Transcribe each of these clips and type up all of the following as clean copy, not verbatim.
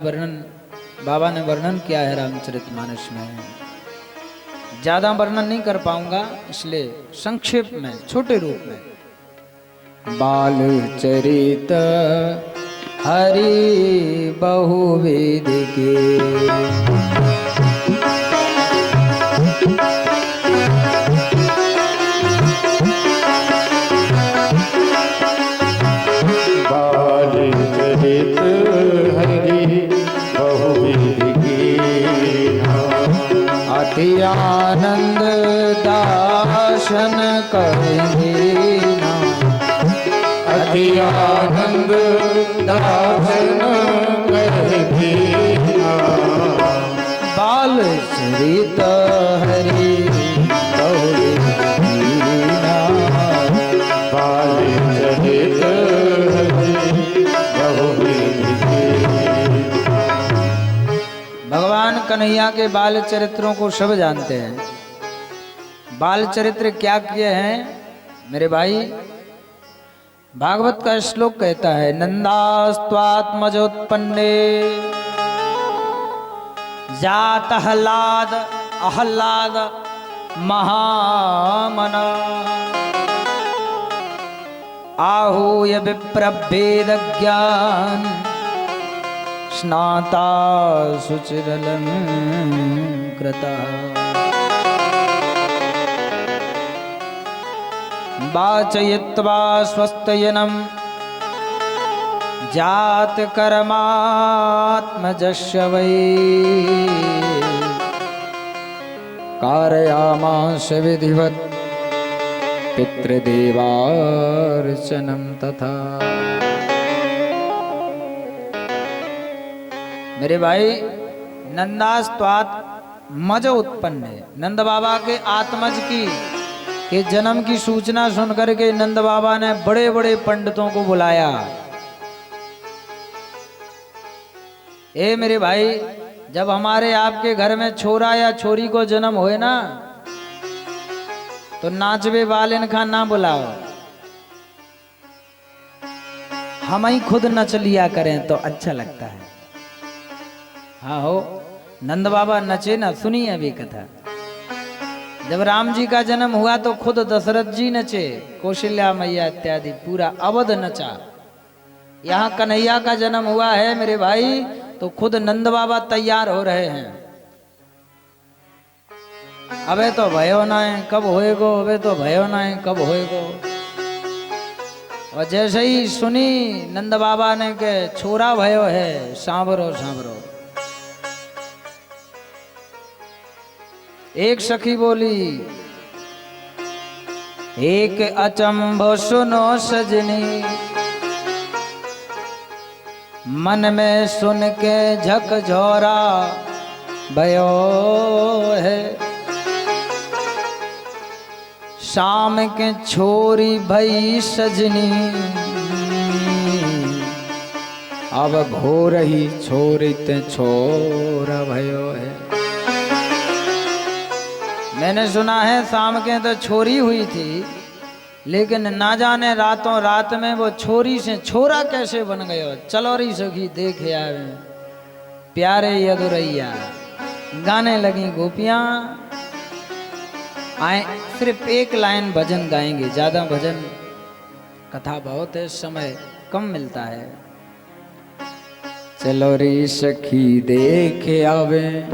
वर्णन बाबा ने वर्णन किया है रामचरितमानस में। ज्यादा वर्णन नहीं कर पाऊंगा, इसलिए संक्षेप में छोटे रूप में। बाल चरित हरि बहुविध के, अति आनंद दाशन कहीना, अति आनंद दासन कहीना। बाल चरित हरि बहुविध कीना, बाल चरित हरि बहुविध कीना। भगवान कन्हैया के बाल चरित्रों को सब जानते हैं। बाल चरित्र क्या किए हैं मेरे भाई? भागवत का श्लोक कहता है, नंदास्त्वात्मजोत्पन्ने जात आह्लाद आह्लाद महामना, आहूय विप्रभेद ज्ञान स्नाता सुचिरलं कृता। वाचयित्वा स्वस्तयनं जात कर्मात्मजस्य वै, कारयामास विधिवत् पितृदेवार्चनं तथा। मेरे भाई, नंदास्त्वात् मज उत्पन्न है। नंद बाबा के आत्मज की के जन्म की सूचना सुनकर के नंद बाबा ने बड़े बड़े पंडितों को बुलाया। ए मेरे भाई, जब हमारे आपके घर में छोरा या छोरी को जन्म होए ना, तो नाचवे वाले का ना बुलाओ, हम ही खुद नच लिया करें तो अच्छा लगता है। हाँ हो, नंद बाबा नचे ना, सुनिए अभी कथा। जब राम जी का जन्म हुआ तो खुद दशरथ जी नचे, कौशल्या मैया इत्यादि पूरा अवध नचा। यहाँ कन्हैया का जन्म हुआ है मेरे भाई, तो खुद नंद बाबा तैयार हो रहे हैं। अबे तो भयो ना है कब होएगो, अबे तो भयो ना है कब होएगो। और जैसे ही सुनी नंद बाबा ने के छोरा भयो है, सांभरो सांभरो। एक सखी बोली, एक अचंभो सुनो सजनी, मन में सुन के झकझोरा भयो है। शाम के छोरी भई सजनी, अब भोर ही छोरित छोरा भयो है। मैंने सुना है शाम के तो छोरी हुई थी, लेकिन ना जाने रातों रात में वो छोरी से छोरा कैसे बन गयो। चलो री सखी देखे आवे, प्यारे यदुरैया गाने लगी गोपियां। आए सिर्फ एक लाइन भजन गाएंगे, ज्यादा भजन कथा बहुत है, समय कम मिलता है। चलो री सखी देखे आवे,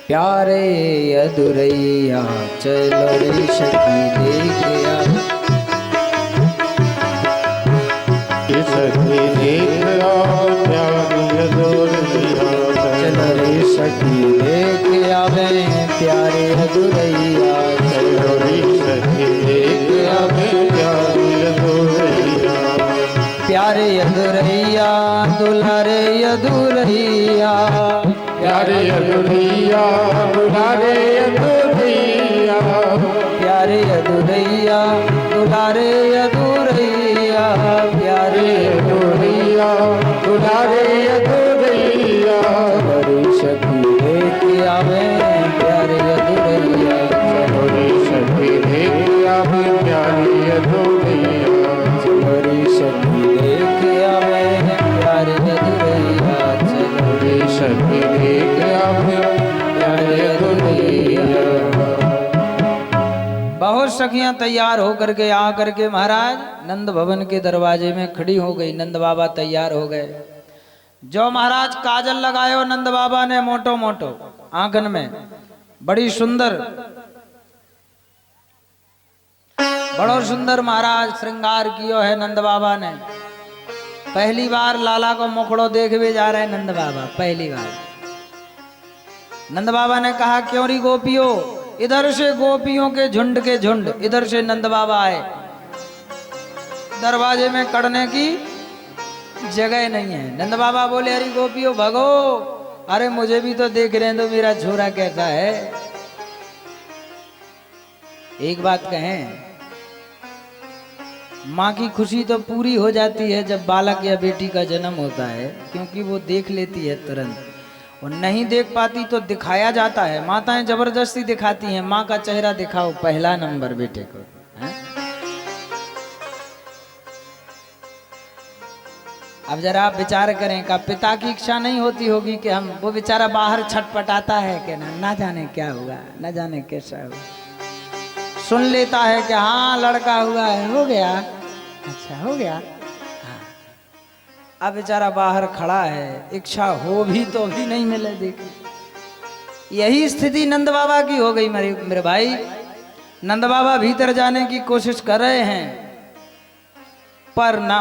प्यारे यदुरैया चलो रे सखी देखे आवे। सखी देख प्यारे यदुरैया, चलो रे सखी देखे आवे, प्यारे यदुरैया चलो रे सखी देख आवे, प्यारे यदुरैया। प्यारे यदुरैया दुलारे यदुरैया, प्यारे यदुरैया दुलारे यदुरैया, प्यारे यदुरैया दुलारे यदुरैया, प्यारे यदुरैया दुलारे यदुरैया। बड़ी सखी देखे आवे, प्यारे यदुरैया चलो रे सखी देख आवे, प्यारे यदुरैया। बड़ी सखी देखे आवे, सखियां तैयार होकर के आ करके महाराज नंद भवन के दरवाजे में खड़ी हो गई। नंद बाबा तैयार हो गए। जो महाराज काजल लगायो नंद बाबा ने मोटो मोटो आंगन में, बड़ी सुंदर, बड़ो सुंदर महाराज श्रृंगार कियो है नंद बाबा ने। पहली बार लाला को मुखड़ो देखवे जा रहे नंद बाबा, पहली बार। नंद बाबा ने कहा क्यों री गोपियों, इधर से गोपियों के झुंड, इधर से नंद बाबा आए। दरवाजे में कड़ने की जगह नहीं है। नंद बाबा बोले अरे गोपियों भगो, अरे मुझे भी तो देख रहे हैं तो मेरा छोरा कैसा है। एक बात कहें, माँ की खुशी तो पूरी हो जाती है जब बालक या बेटी का जन्म होता है, क्योंकि वो देख लेती है तुरंत। और नहीं देख पाती तो दिखाया जाता है, माताएं जबरदस्ती दिखाती हैं। माँ का चेहरा दिखाओ पहला नंबर बेटे को, है? अब जरा आप विचार करें का पिता की इच्छा नहीं होती होगी कि हम, वो बेचारा बाहर छटपटाता है कि ना जाने क्या हुआ, ना जाने कैसा हुआ। सुन लेता है कि हाँ लड़का हुआ है, हो गया, अच्छा हो गया। हाँ। अब बेचारा बाहर खड़ा है, इच्छा हो भी तो भी नहीं मिले। देखिए यही स्थिति नंद बाबा की हो गई मेरे भाई। नंद बाबा भीतर जाने की कोशिश कर रहे हैं, पर ना।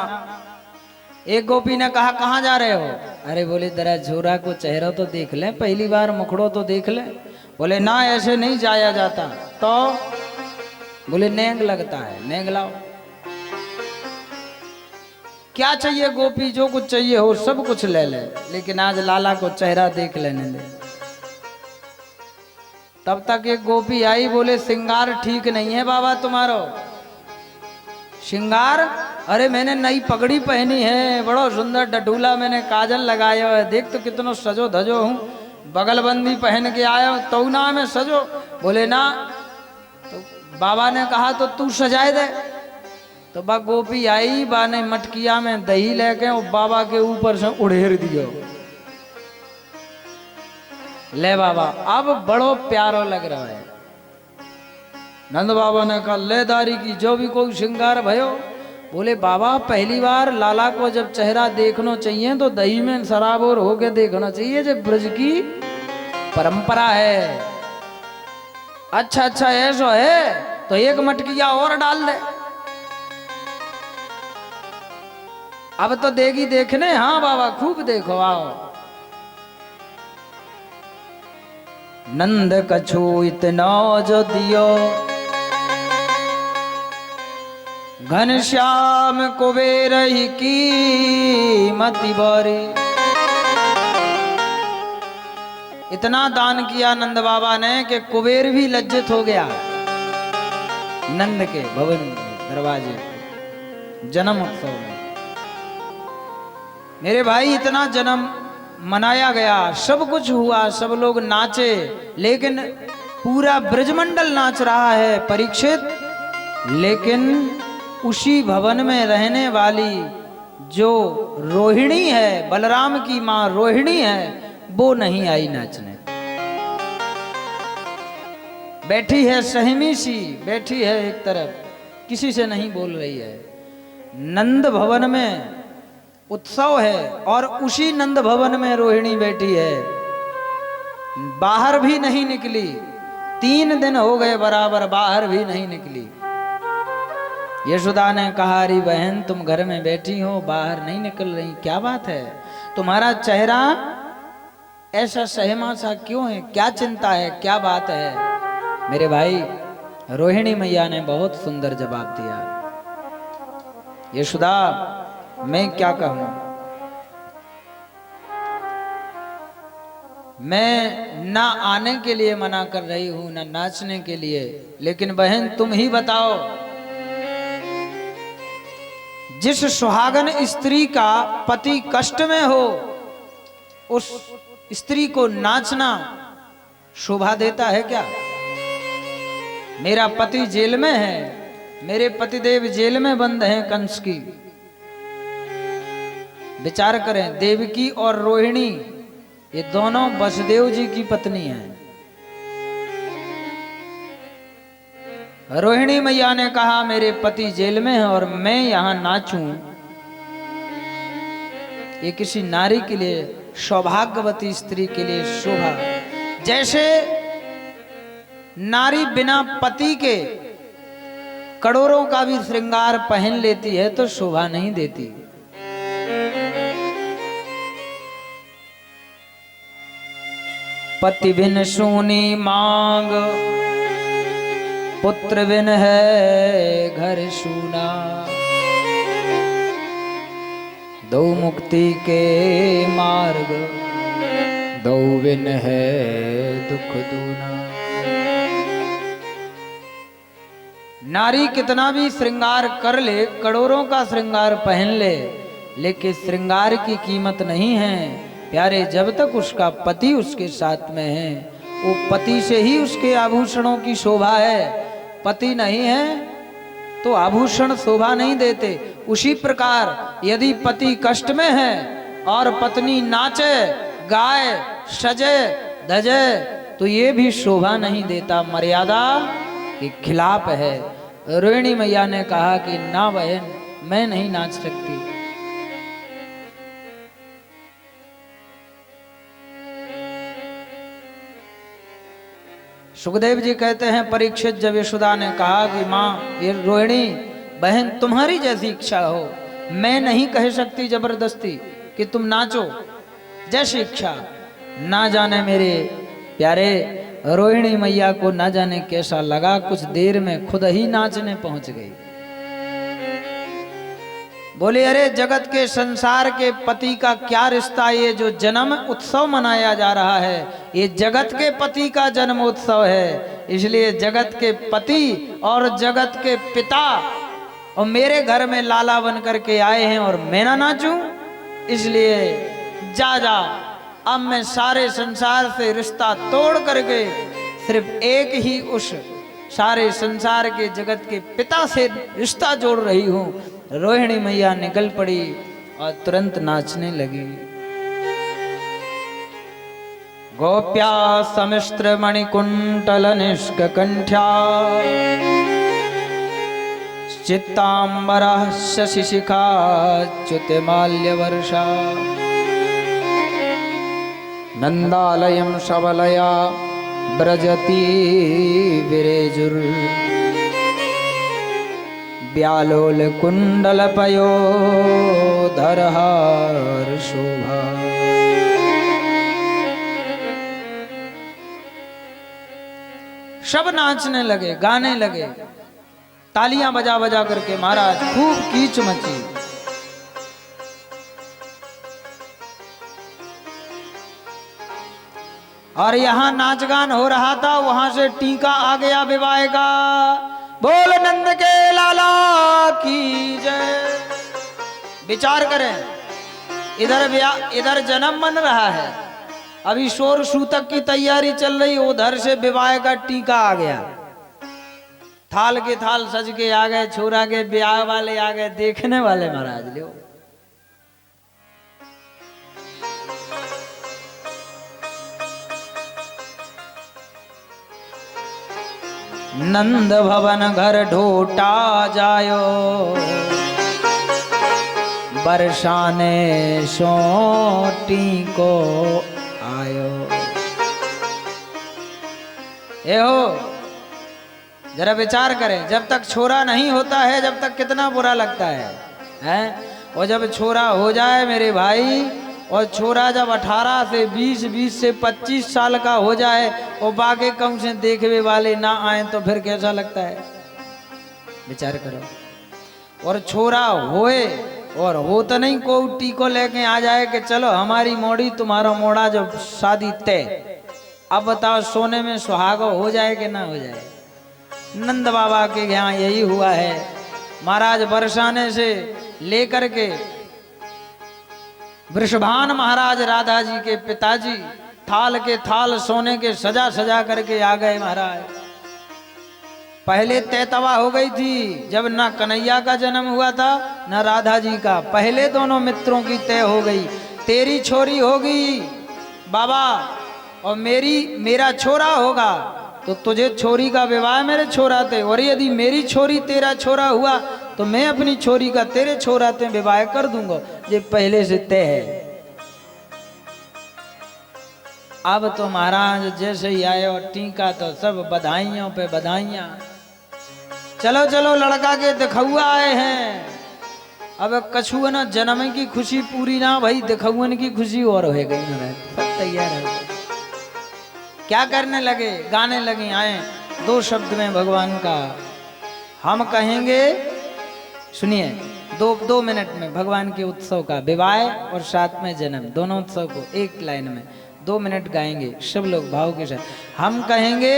एक गोपी ने कहा कहाँ जा रहे हो? अरे बोले जरा झोरा को चेहरा तो देख ले, पहली बार मुखड़ो तो देख ले। बोले ना ऐसे नहीं जाया जाता। तो बोले नेंग लगता है, नेंग लाओ। क्या चाहिए गोपी, जो कुछ चाहिए हो सब कुछ ले ले, लेकिन आज लाला को चेहरा देख लेने दे। तब तक एक गोपी आई, बोले श्रृंगार ठीक नहीं है बाबा तुम्हारो। श्रृंगार? अरे मैंने नई पगड़ी पहनी है, बड़ो सुंदर डडूला, मैंने काजल लगाया है, देख तो कितनो सजो धजो हूँ, बगलबंदी पहन के आया तो ना मैं सजो। बोले ना। तो बाबा ने कहा तो तू सजाए दे। तो बा गोपी आई, बा ने मटकिया में दही लेके और बाबा के ऊपर से उड़ेर दियो। ले बाबा अब बड़ो प्यारो लग रहा है। नंद बाबा ने कहा ले दारी की जो भी कोई श्रृंगार भयो। बोले बाबा पहली बार लाला को जब चेहरा देखना चाहिए तो दही में सराबोर होके देखना चाहिए, जब ब्रज की परंपरा है। अच्छा अच्छा ऐसा है तो एक मटकिया और डाल दे। अब तो देगी देखने। हाँ बाबा खूब देखो, आओ। नंद कछु इतना जो दियो, घनश्याम कुबेर ही की मति बारी। इतना दान किया नंद बाबा ने कि कुबेर भी लज्जित हो गया। नंद के भवन दरवाजे जन्म उत्सव में मेरे भाई इतना जन्म मनाया गया, सब कुछ हुआ, सब लोग नाचे, लेकिन पूरा ब्रजमंडल नाच रहा है परीक्षित, लेकिन उसी भवन में रहने वाली जो रोहिणी है, बलराम की माँ रोहिणी है, वो नहीं आई नाचने। बैठी है सहमी सी, बैठी है एक तरफ, किसी से नहीं बोल रही है। नंद भवन में उत्सव है और उसी नंद भवन में रोहिणी बैठी है, बाहर भी नहीं निकली। 3 दिन हो गए बराबर, बाहर भी नहीं निकली। यशोदा ने कहा अरे बहन तुम घर में बैठी हो, बाहर नहीं निकल रही, क्या बात है? तुम्हारा चेहरा ऐसा सहमा सा क्यों है? क्या चिंता है? क्या बात है? मेरे भाई रोहिणी मैया ने बहुत सुंदर जवाब दिया। यशोदा मैं क्या कहूं, मैं ना आने के लिए मना कर रही हूं ना नाचने के लिए, लेकिन बहन तुम ही बताओ, जिस सुहागन स्त्री का पति कष्ट में हो उस स्त्री को नाचना शोभा देता है क्या? मेरा पति जेल में है, मेरे पतिदेव जेल में बंद हैं कंस की। विचार करें, देवकी और रोहिणी ये दोनों वसुदेव जी की पत्नी हैं। रोहिणी मैया ने कहा मेरे पति जेल में है और मैं यहां नाचूं, ये किसी नारी के लिए, सौभाग्यवती स्त्री के लिए शोभा। जैसे नारी बिना पति के करोड़ों का भी श्रृंगार पहन लेती है तो शोभा नहीं देती। पति बिन सूनी मांग, पुत्र बिन है घर सूना, दो मुक्ति के मार्ग, दो बिन है दुख दूना। नारी कितना भी श्रृंगार कर ले, करोड़ों का श्रृंगार पहन ले, लेकिन श्रृंगार की कीमत नहीं है प्यारे जब तक उसका पति उसके साथ में है। वो पति से ही उसके आभूषणों की शोभा है, पति नहीं है तो आभूषण शोभा नहीं देते। उसी प्रकार यदि पति कष्ट में है और पत्नी नाचे गाए सजे धजे तो ये भी शोभा नहीं देता, मर्यादा के खिलाफ है। रोहिणी मैया ने कहा कि ना बहन, मैं नहीं नाच सकती। सुखदेव जी कहते हैं परीक्षित जब यशोदा ने कहा कि माँ ये रोहिणी बहन तुम्हारी जैसी इच्छा हो, मैं नहीं कह सकती जबरदस्ती कि तुम नाचो, जैसी इच्छा। ना जाने मेरे प्यारे रोहिणी मैया को ना जाने कैसा लगा, कुछ देर में खुद ही नाचने पहुंच गई। बोले अरे जगत के संसार के पति का क्या रिश्ता, ये जो जन्म उत्सव मनाया जा रहा है ये जगत के पति का जन्म उत्सव है, इसलिए जगत के पति और जगत के पिता और मेरे घर में लाला बन करके आए हैं और मैं ना नाचूं, इसलिए जा जा अब मैं सारे संसार से रिश्ता तोड़ करके सिर्फ एक ही उस सारे संसार के जगत के पिता से रिश्ता जोड़ रही हूं। रोहिणी मैया निकल पड़ी और तुरंत नाचने लगी। गोप्या समिश्र मणिकुंटल निष्क कंठ्या, चित्तांबरा शशिशिखा च्युतिमाल्य वर्षा, नंदालयं शबलया ब्रजती विरेजुर, ब्यालोल कुंडल पयो धरहार शोभा। सब नाचने लगे, गाने लगे, तालियां बजा बजा करके महाराज खूब कीच मची। और यहां नाचगान हो रहा था, वहां से टीका आ गया विवाह का। बोल नंद के लाला की जय। विचार करें, इधर जन्म मन रहा है, अभी शोर सूतक की तैयारी चल रही, उधर से विवाह का टीका आ गया। थाल के थाल सज के आ गए, छोरा के ब्याह वाले आ गए, देखने वाले महाराज लो। नंद भवन घर ढोटा जायो, बरसाने सोटी को आयो। ए हो जरा विचार करें, जब तक छोरा नहीं होता है जब तक कितना बुरा लगता है, हैं? और जब छोरा हो जाए मेरे भाई, और छोरा जब 18 से 20, 20 से 25 साल का हो जाए और बाकी कम से देखने वाले ना आए तो फिर कैसा लगता है, विचार करो। और छोरा होए और हो तो नहीं को टीको लेके आ जाए कि चलो हमारी मोड़ी तुम्हारा मोड़ा जो शादी तय। अब बताओ सोने में सुहागो हो जाए कि ना हो जाए। नंद बाबा के यहाँ यही हुआ है। महाराज बरसाने से लेकर के वृषभान महाराज राधा जी के पिताजी थाल के थाल सोने के सजा सजा करके आ गए। महाराज पहले तय तवा हो गई थी, जब ना कन्हैया का जन्म हुआ था ना राधा जी का, पहले दोनों मित्रों की तय हो गई। तेरी छोरी होगी बाबा और मेरा छोरा होगा, तो तुझे छोरी का विवाह मेरे छोरा थे, और यदि मेरी छोरी तेरा छोरा हुआ तो मैं अपनी छोरी का तेरे छोरा ते विवाह कर दूंगा, ये पहले से तय है। अब तो महाराज जैसे ही आए और टीका तो सब बधाइयों पे बधाइयां। चलो चलो लड़का के दिखुआ आए हैं। अब कछुआ जन्म की खुशी पूरी ना भाई, दिखुअन की खुशी और हो गई ना, सब तैयार है। क्या करने लगे, गाने लगे। आए 2 शब्द में भगवान का हम कहेंगे, सुनिए 2 मिनट में भगवान के उत्सव का विवाह और साथ में जन्म, दोनों उत्सव को एक लाइन में 2 मिनट गाएंगे सब लोग भाव के साथ। हम कहेंगे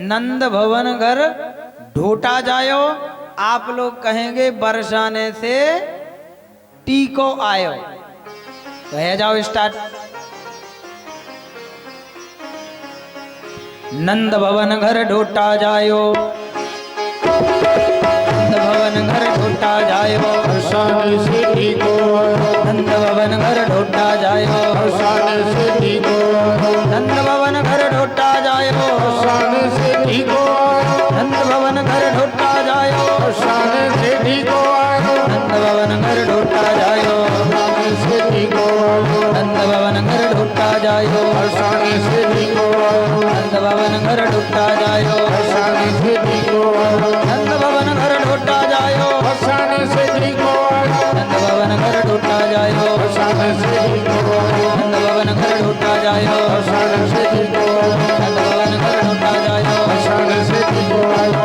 नंद भवन घर ढोटा जायो, आप लोग कहेंगे बरसाने से टीको आयो। तो है जाओ स्टार्ट। नंद भवन घर ढोटा जायो, नंद भवन घर ढोटा जायो, बरसाने से टीको आयो, नंद भवन घर ढोटा जायो, बरसाने से टीको आयो, नंद भवन घर ढोटा जायो, बरसाने से टीको आयो, नंद भवन घर ढोटा जायो, बरसाने से टीको आयो, नंद भवन घर ढोटा जायो, बरसाने से टीको आयो, नंद भवन घर ढोटा जायो, बरसाने से टीको आयो, नंद भवन घर ढोटा जायो, बरसाने से टीको आयो, नंद भवन घर ढोटा जायो, बरसाने से टीको आयो, नंद भवन घर ढोटा जायो, बरसाने से टीको आयो, नंद भवन घर ढोटा जायो, बरसाने से टीको आयो, नंद भवन घर ढोटा जायो, बरसाने से टीको आयो, नंद भवन घर ढोटा जायो, बरसाने से टीको आयो, नंद भवन घर ढोटा जायो, बरसाने से टीको आयो,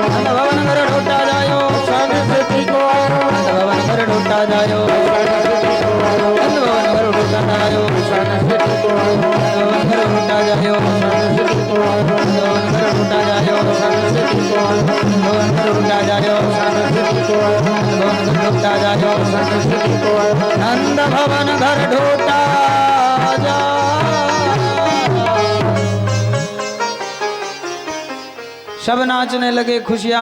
नंद भवन घर ढोटा जायो, बरसाने से टीको आयो, नंद भवन घर ढोटा जायो, बरसाने से टीको आयो, नंद भवन घर ढोटा जायो, बरसाने से टीको आयो, नंद भवन घर ढोटा जायो, बरसाने से टीको आयो, नंद भवन घर ढोटा जायो, बरसाने से टीको आयो, नंद भवन घर ढोटा जायो, बरसाने से टीको आयो, नंद भवन घर ढोटा जायो। सब नाचने लगे, खुशियां